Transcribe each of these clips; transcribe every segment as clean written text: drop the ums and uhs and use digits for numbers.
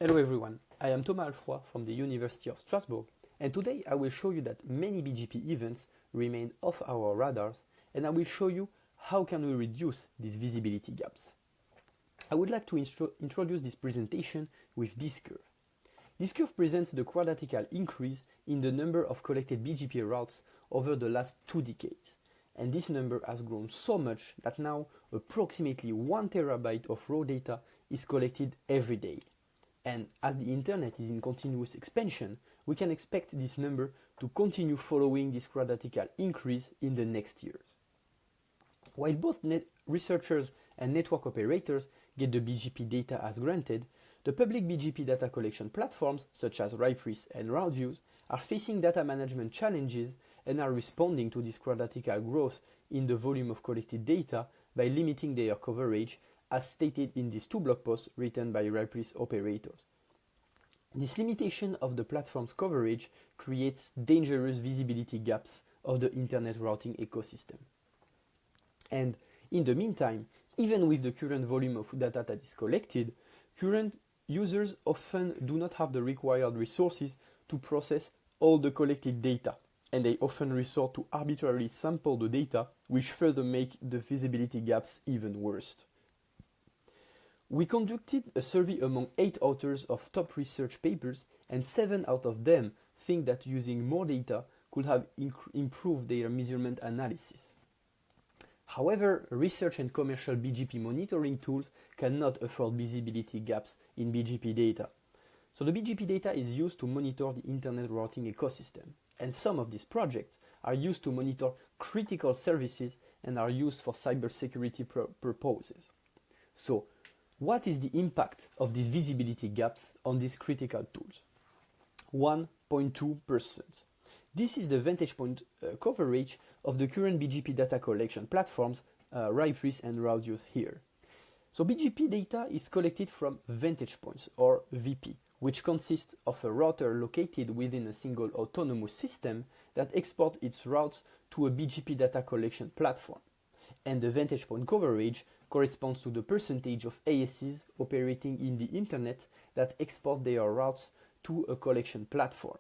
Hello everyone, I am Thomas Alfroy from the University of Strasbourg, and today I will show you that many BGP events remain off our radars, and I will show you how can we reduce these visibility gaps. I would like to introduce this presentation with this curve. This curve presents the quadratical increase in the number of collected BGP routes over the last 2 decades. And this number has grown so much that now approximately 1 terabyte of raw data is collected every day. And as the internet is in continuous expansion, we can expect this number to continue following this quadratical increase in the next years. While both researchers and network operators get the BGP data as granted, the public BGP data collection platforms such as RIPRIS and RoutViews are facing data management challenges and are responding to this quadratical growth in the volume of collected data by limiting their coverage, as stated in these 2 blog posts written by RIPRIS operators. This limitation of the platform's coverage creates dangerous visibility gaps of the internet routing ecosystem. And in the meantime, even with the current volume of data that is collected, current users often do not have the required resources to process all the collected data, and they often resort to arbitrarily sample the data, which further make the visibility gaps even worse. We conducted a survey among 8 authors of top research papers, and 7 out of them think that using more data could have improved their measurement analysis. However, research and commercial BGP monitoring tools cannot afford visibility gaps in BGP data. So the BGP data is used to monitor the internet routing ecosystem, and some of these projects are used to monitor critical services and are used for cybersecurity purposes. So, what is the impact of these visibility gaps on these critical tools? 1.2%. This is the vantage point coverage of the current BGP data collection platforms, RIPRIS and RoutViews here. So BGP data is collected from vantage points, or VP, which consists of a router located within a single autonomous system that exports its routes to a BGP data collection platform. And the vantage point coverage corresponds to the percentage of ASs operating in the internet that export their routes to a collection platform.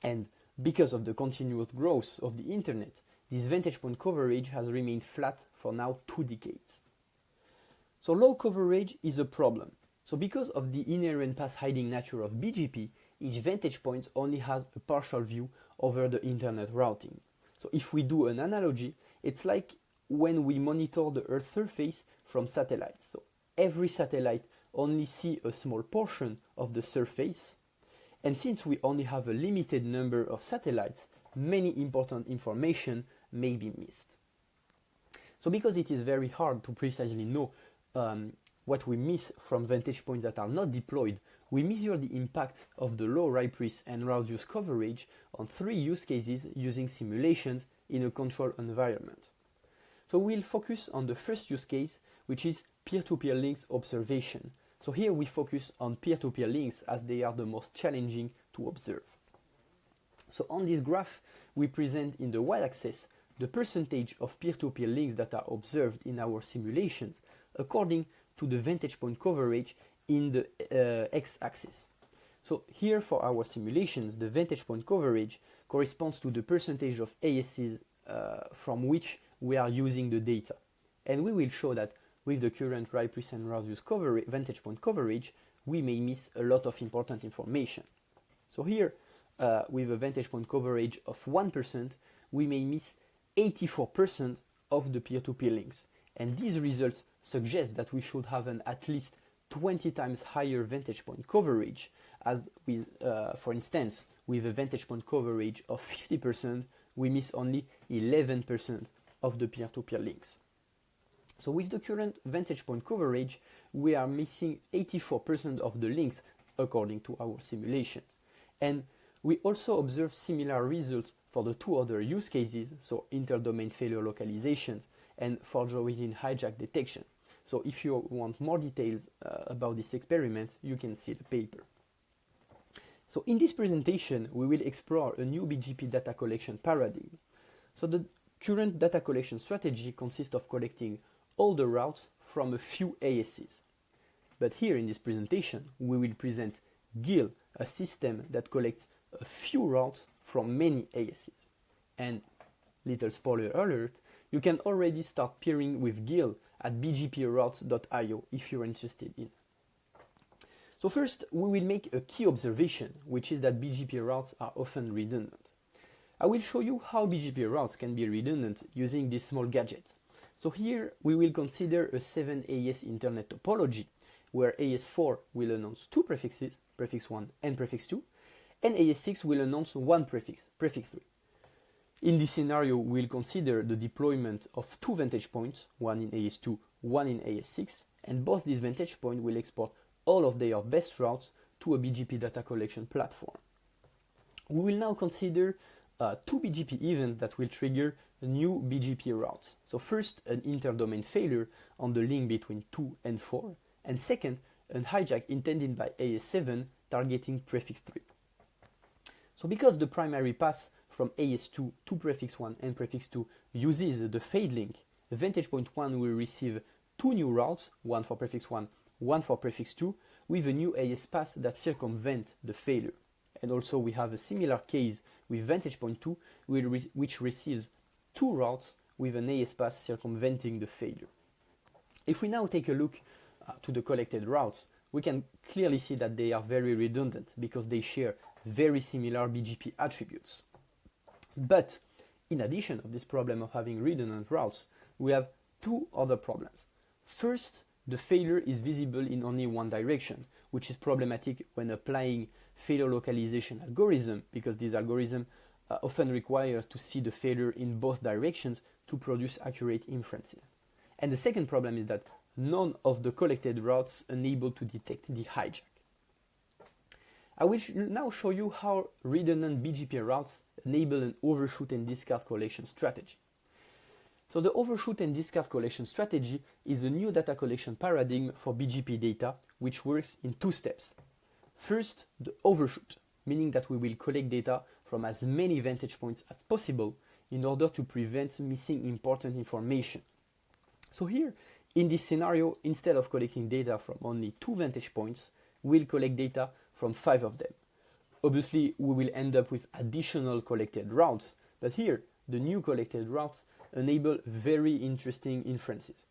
And because of the continuous growth of the internet, this vantage point coverage has remained flat for now 2 decades. So low coverage is a problem. So because of the inherent path hiding nature of BGP, each vantage point only has a partial view over the internet routing. So if we do an analogy, it's like when we monitor the Earth's surface from satellites. So every satellite only sees a small portion of the surface, and since we only have a limited number of satellites, many important information may be missed. So because it is very hard to precisely know what we miss from vantage points that are not deployed, we measure the impact of the low RIPRIS and RoutViews coverage on 3 use cases using simulations in a controlled environment. So we'll focus on the first use case, which is peer-to-peer links observation. So here we focus on peer-to-peer links as they are the most challenging to observe. So on this graph, we present in the y-axis the percentage of peer-to-peer links that are observed in our simulations according to the vantage point coverage in the x-axis. So here for our simulations, the vantage point coverage corresponds to the percentage of ASs from which we are using the data. And we will show that with the current RIPRIS and RoutViews vantage point coverage, we may miss a lot of important information. So here, with a vantage point coverage of 1%, we may miss 84% of the peer-to-peer links. And these results suggest that we should have an at least 20 times higher vantage point coverage, as with, for instance, with a vantage point coverage of 50%, we miss only 11% of the peer-to-peer links. So with the current vantage point coverage, we are missing 84% of the links according to our simulations. And we also observe similar results for the 2 other use cases, so inter-domain failure localizations and forgery hijack detection. So if you want more details about this experiment, you can see the paper. So in this presentation, we will explore a new BGP data collection paradigm. So the current data collection strategy consists of collecting all the routes from a few ASs. But here in this presentation, we will present GIL, a system that collects a few routes from many ASCs. And little spoiler alert, you can already start peering with GIL at bgproutes.io if you're interested in. So first, we will make a key observation, which is that BGP routes are often redundant. I will show you how BGP routes can be redundant using this small gadget. So here we will consider a 7 AS internet topology, where AS4 will announce two prefixes, prefix 1 and prefix 2, and AS6 will announce one prefix, prefix 3. In this scenario, we'll consider the deployment of two vantage points, one in AS2, one in AS6, and both these vantage points will export all of their best routes to a BGP data collection platform. We will now consider two BGP events that will trigger new BGP routes. So first, an interdomain failure on the link between 2 and 4, and second, an hijack intended by AS7 targeting prefix 3. So because the primary pass from AS2 to prefix 1 and prefix 2 uses the fade link, the vantage point 1 will receive two new routes, one for prefix 1, one for prefix 2, with a new AS pass that circumvent the failure. And also we have a similar case with vantage point 2, which receives two routes with an AS pass circumventing the failure. If we now take a look to the collected routes, we can clearly see that they are very redundant because they share very similar BGP attributes. But in addition of this problem of having redundant routes, we have two other problems. First, the failure is visible in only one direction, which is problematic when applying failure localization algorithm, because these algorithms often require to see the failure in both directions to produce accurate inferences. And the second problem is that none of the collected routes enable to detect the hijack. I will now show you how redundant BGP routes enable an overshoot and discard collection strategy. So the overshoot and discard collection strategy is a new data collection paradigm for BGP data, which works in two steps. First, the overshoot, meaning that we will collect data from as many vantage points as possible in order to prevent missing important information. So here, in this scenario, instead of collecting data from only two vantage points, we'll collect data from 5 of them. Obviously, we will end up with additional collected routes, but here, the new collected routes enable very interesting inferences,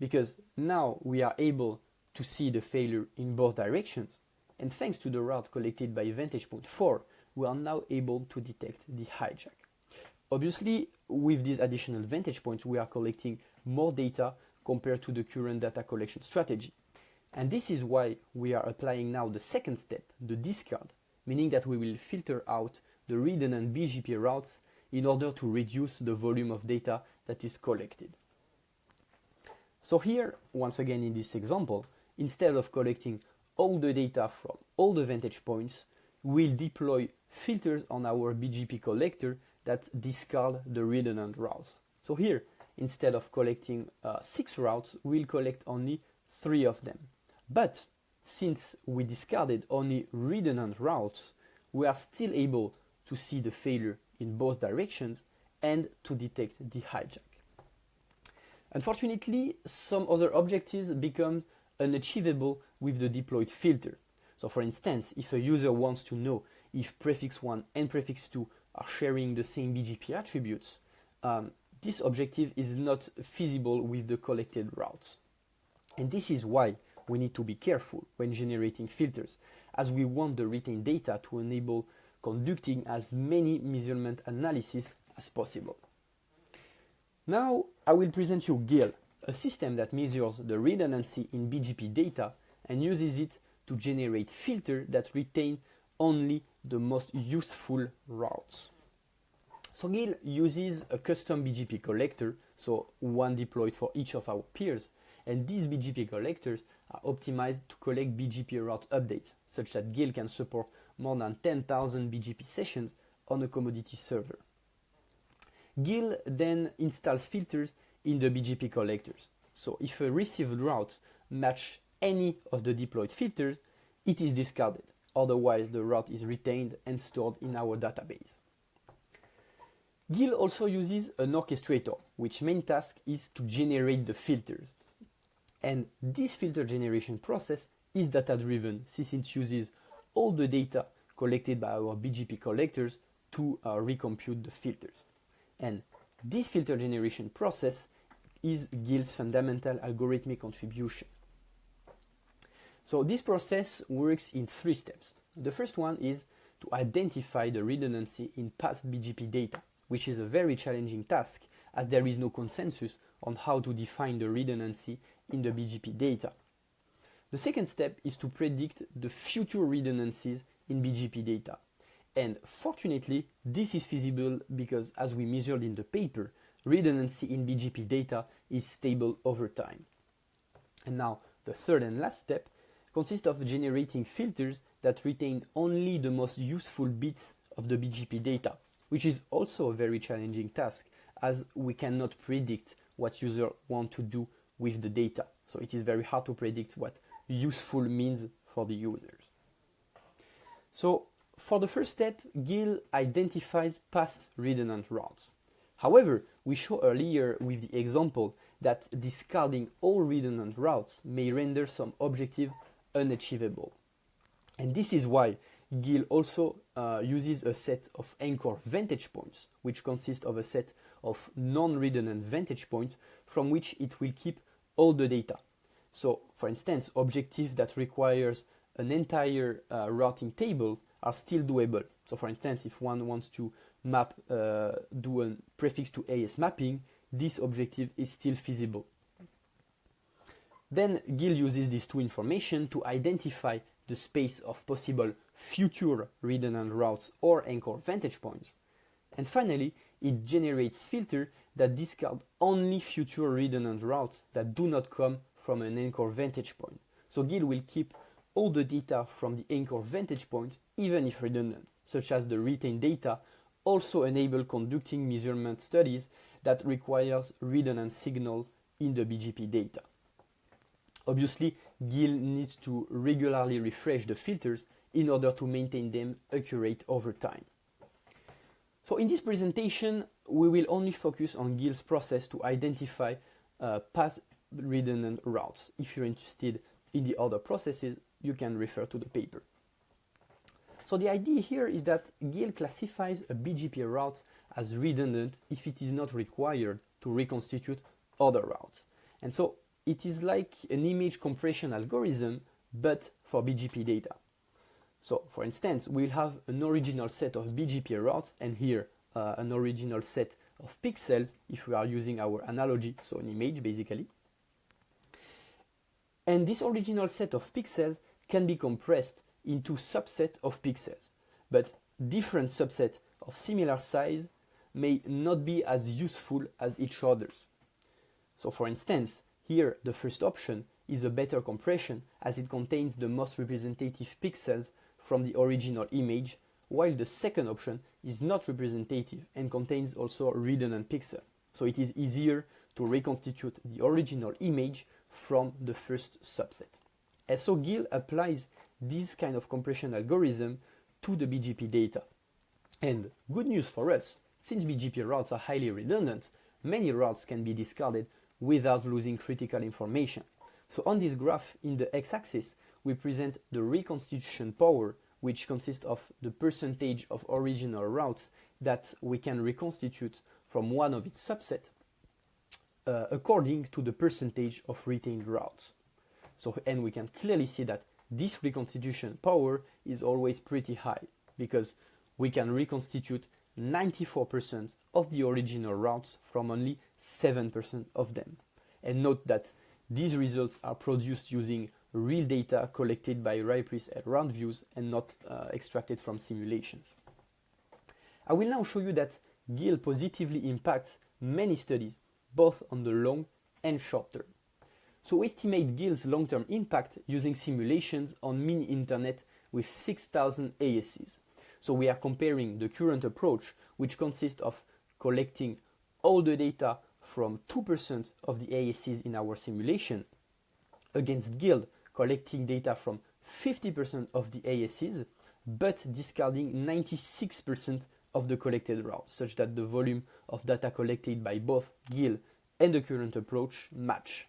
because now we are able to see the failure in both directions, and thanks to the route collected by vantage point 4, we are now able to detect the hijack. Obviously, with these additional vantage points, we are collecting more data compared to the current data collection strategy. And this is why we are applying now the second step, the discard, meaning that we will filter out the redundant BGP routes in order to reduce the volume of data that is collected. So here, once again in this example, instead of collecting all the data from all the vantage points, we'll deploy filters on our BGP collector that discard the redundant routes. So here, instead of collecting 6 routes, we'll collect only 3 of them. But since we discarded only redundant routes, we are still able to see the failure in both directions and to detect the hijack. Unfortunately, some other objectives become unachievable with the deployed filter. So for instance, if a user wants to know if prefix 1 and prefix 2 are sharing the same BGP attributes, this objective is not feasible with the collected routes. And this is why we need to be careful when generating filters, as we want the retained data to enable conducting as many measurement analyses as possible. Now I will present you GIL, a system that measures the redundancy in BGP data and uses it to generate filters that retain only the most useful routes. So GIL uses a custom BGP collector, so one deployed for each of our peers, and these BGP collectors are optimized to collect BGP route updates, such that GIL can support more than 10,000 BGP sessions on a commodity server. GIL then installs filters in the BGP collectors. So if a received route matches any of the deployed filters, it is discarded. Otherwise, the route is retained and stored in our database. GIL also uses an orchestrator, which main task is to generate the filters. And this filter generation process is data-driven since it uses all the data collected by our BGP collectors to recompute the filters. And this filter generation process is GIL's fundamental algorithmic contribution. So this process works in 3 steps. The first one is to identify the redundancy in past BGP data, which is a very challenging task as there is no consensus on how to define the redundancy in the BGP data. The second step is to predict the future redundancies in BGP data. And fortunately, this is feasible because, as we measured in the paper, redundancy in BGP data is stable over time. And now, the third and last step consists of generating filters that retain only the most useful bits of the BGP data, which is also a very challenging task as we cannot predict what users want to do with the data. So it is very hard to predict what useful means for the users. So for the first step, GIL identifies past redundant routes. However, we showed earlier with the example that discarding all redundant routes may render some objective unachievable. And this is why GIL also uses a set of anchor vantage points, which consist of a set of non-redundant vantage points from which it will keep all the data. So, for instance, objectives that requires an entire routing table are still doable. So, for instance, if one wants to map, do a prefix to AS mapping, this objective is still feasible. Then GIL uses these 2 information to identify the space of possible future redundant routes or anchor vantage points. And finally, it generates filters that discard only future redundant routes that do not come from an anchor vantage point. So GIL will keep all the data from the anchor vantage point, even if redundant, such as the retained data also enable conducting measurement studies that requires redundant signal in the BGP data. Obviously, GIL needs to regularly refresh the filters in order to maintain them accurate over time. So in this presentation, we will only focus on GIL's process to identify past redundant routes. If you're interested in the other processes, you can refer to the paper. So the idea here is that GIL classifies a BGP route as redundant if it is not required to reconstitute other routes. And so it is like an image compression algorithm, but for BGP data. So for instance, we'll have an original set of BGP routes and here an original set of pixels if we are using our analogy, so an image basically. And this original set of pixels can be compressed into subset of pixels, but different subsets of similar size may not be as useful as each other's. So for instance, here the first option is a better compression as it contains the most representative pixels from the original image, while the second option is not representative and contains also redundant pixels. So it is easier to reconstitute the original image from the first subset. And so GIL applies this kind of compression algorithm to the BGP data. And good news for us, since BGP routes are highly redundant, many routes can be discarded without losing critical information. So on this graph in the x-axis, we present the reconstitution power, which consists of the percentage of original routes that we can reconstitute from one of its subsets according to the percentage of retained routes. So, and we can clearly see that this reconstitution power is always pretty high because we can reconstitute 94% of the original routes from only 7% of them. And note that these results are produced using real data collected by RIPRIS at RoundViews and not extracted from simulations. I will now show you that GIL positively impacts many studies, both on the long and short term. So we estimate GIL's long-term impact using simulations on mini internet with 6,000 ASCs. So we are comparing the current approach, which consists of collecting all the data from 2% of the ASCs in our simulation, against GIL collecting data from 50% of the ASCs, but discarding 96% of the collected routes, such that the volume of data collected by both GIL and the current approach match.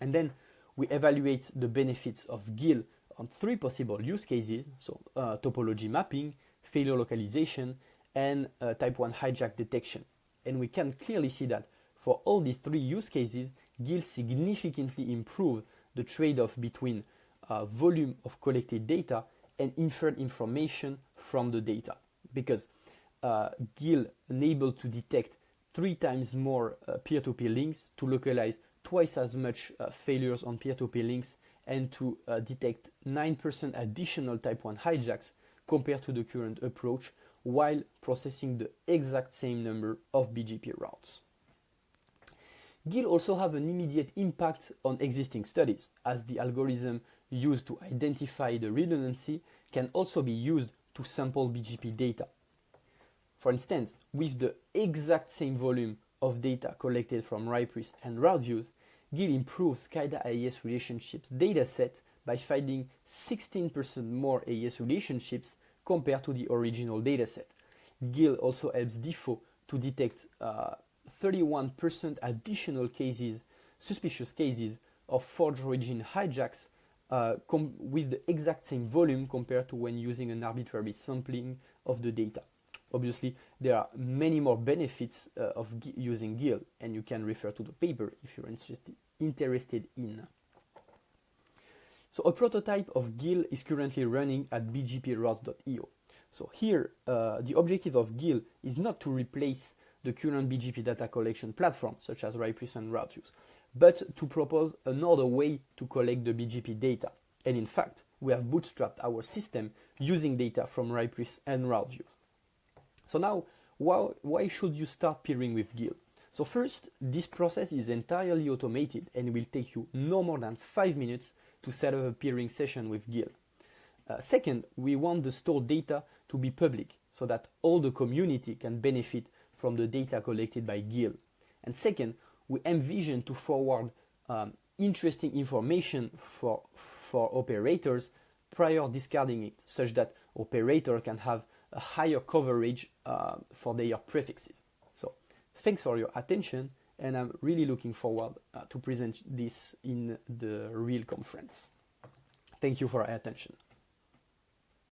And then we evaluate the benefits of GIL on 3 possible use cases, so topology mapping, failure localization, and type 1 hijack detection. And we can clearly see that for all the 3 use cases, GIL significantly improved the trade-off between volume of collected data and inferred information from the data, because GIL enabled to detect 3 times more peer-to-peer links, to localize twice as much failures on peer-to-peer links, and to detect 9% additional type 1 hijacks compared to the current approach, while processing the exact same number of BGP routes. GIL also have an immediate impact on existing studies, as the algorithm used to identify the redundancy can also be used to sample BGP data. For instance, with the exact same volume of data collected from RIPRIS and route views, GIL improves SCADA AES relationships dataset by finding 16% more AES relationships compared to the original dataset. GIL also helps DIFO to detect 31% additional cases, suspicious cases of forged origin hijacks with the exact same volume compared to when using an arbitrary sampling of the data. Obviously, there are many more benefits of using GIL, and you can refer to the paper if you're interested in. So a prototype of GIL is currently running at bgproutes.io. So here, the objective of GIL is not to replace the current BGP data collection platform, such as RIPRIS and route views, but to propose another way to collect the BGP data. And in fact, we have bootstrapped our system using data from RIPRIS and route views. So now, why should you start peering with GIL? So first, this process is entirely automated and will take you no more than 5 minutes to set up a peering session with GIL. Second, we want the stored data to be public so that all the community can benefit from the data collected by GIL. And second, we envision to forward interesting information for operators prior discarding it, such that operator can have a higher coverage for their prefixes. So thanks for your attention, and I'm really looking forward to present this in the real conference. Thank you for your attention.